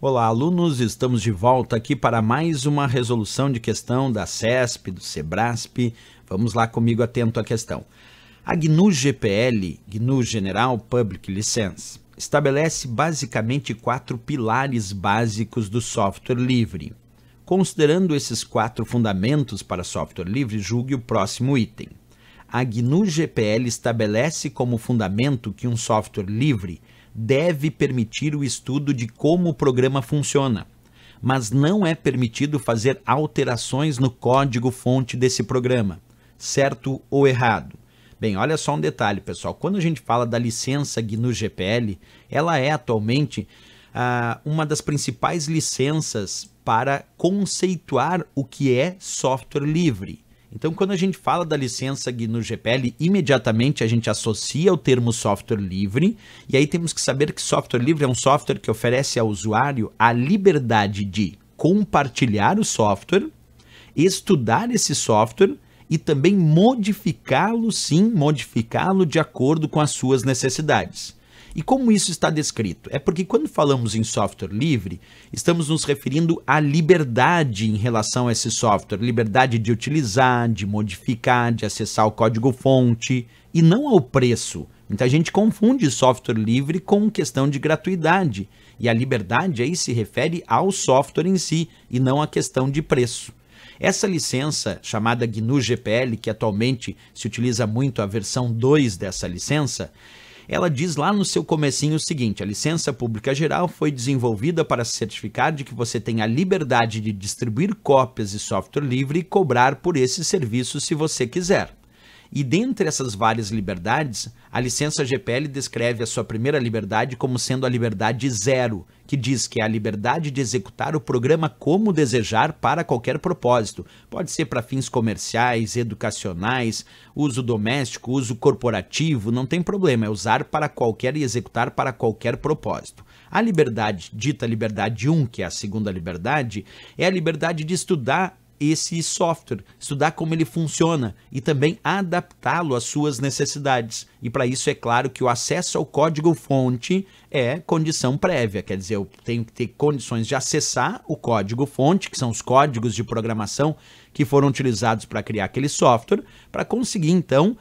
Olá, alunos! Estamos de volta aqui para mais uma resolução de questão da CESP, do SEBRASP. Vamos lá comigo atento à questão. A GNU GPL, GNU General Public License, estabelece basicamente 4 pilares básicos do software livre. Considerando esses 4 fundamentos para software livre, julgue o próximo item. A GNU GPL estabelece como fundamento que um software livre deve permitir o estudo de como o programa funciona, mas não é permitido fazer alterações no código-fonte desse programa, certo ou errado? Bem, olha só um detalhe, pessoal. Quando a gente fala da licença GNU GPL, ela é atualmente uma das principais licenças para conceituar o que é software livre. Então, quando a gente fala da licença GNU GPL, imediatamente a gente associa o termo software livre, e aí temos que saber que software livre é um software que oferece ao usuário a liberdade de compartilhar o software, estudar esse software e também modificá-lo, sim, modificá-lo de acordo com as suas necessidades. E como isso está descrito? É porque quando falamos em software livre, estamos nos referindo à liberdade em relação a esse software, liberdade de utilizar, de modificar, de acessar o código-fonte, e não ao preço. Muita gente confunde software livre com questão de gratuidade, e a liberdade aí se refere ao software em si, e não à questão de preço. Essa licença, chamada GNU GPL, que atualmente se utiliza muito a versão 2 dessa licença, ela diz lá no seu comecinho o seguinte: a licença pública geral foi desenvolvida para certificar de que você tem a liberdade de distribuir cópias de software livre e cobrar por esse serviço se você quiser. E dentre essas várias liberdades, a licença GPL descreve a sua primeira liberdade como sendo a liberdade zero, que diz que é a liberdade de executar o programa como desejar para qualquer propósito. Pode ser para fins comerciais, educacionais, uso doméstico, uso corporativo, não tem problema, é usar para qualquer e executar para qualquer propósito. A liberdade, dita liberdade 1, que é a segunda liberdade, é a liberdade de estudar esse software, estudar como ele funciona e também adaptá-lo às suas necessidades. E para isso é claro que o acesso ao código-fonte é condição prévia, quer dizer, eu tenho que ter condições de acessar o código-fonte, que são os códigos de programação que foram utilizados para criar aquele software, para conseguir então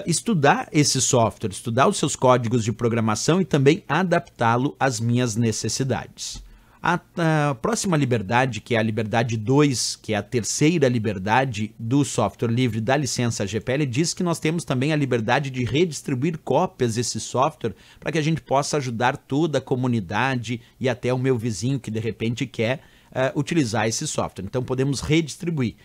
estudar esse software, estudar os seus códigos de programação e também adaptá-lo às minhas necessidades. A próxima liberdade, que é a liberdade 2, que é a terceira liberdade do software livre da licença GPL, diz que nós temos também a liberdade de redistribuir cópias desse software para que a gente possa ajudar toda a comunidade e até o meu vizinho que de repente quer utilizar esse software. Então podemos redistribuir.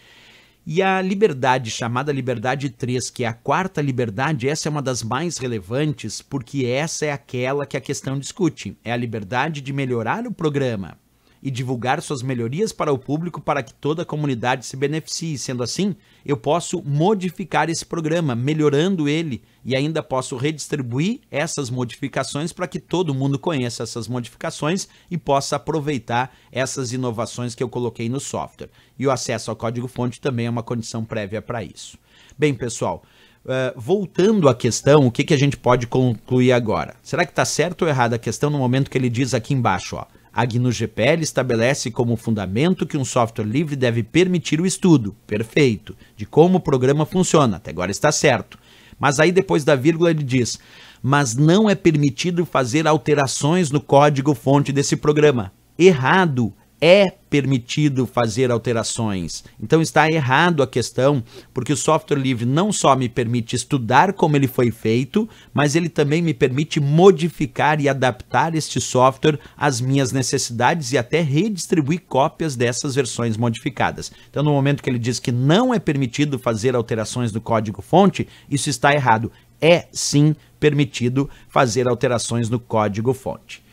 E a liberdade, chamada liberdade 3, que é a quarta liberdade, essa é uma das mais relevantes, porque essa é aquela que a questão discute. É a liberdade de melhorar o programa e divulgar suas melhorias para o público para que toda a comunidade se beneficie. Sendo assim, eu posso modificar esse programa, melhorando ele, e ainda posso redistribuir essas modificações para que todo mundo conheça essas modificações e possa aproveitar essas inovações que eu coloquei no software. E o acesso ao código-fonte também é uma condição prévia para isso. Bem, pessoal, voltando à questão, o que a gente pode concluir agora? Será que está certo ou errado a questão no momento que ele diz aqui embaixo, ó? A GNU GPL estabelece como fundamento que um software livre deve permitir o estudo, perfeito, de como o programa funciona, até agora está certo. Mas aí depois da vírgula ele diz, mas não é permitido fazer alterações no código-fonte desse programa. Errado, é permitido fazer alterações. Então está errado a questão, porque o software livre não só me permite estudar como ele foi feito, mas ele também me permite modificar e adaptar este software às minhas necessidades e até redistribuir cópias dessas versões modificadas. Então no momento que ele diz que não é permitido fazer alterações no código-fonte, isso está errado. É sim permitido fazer alterações no código-fonte.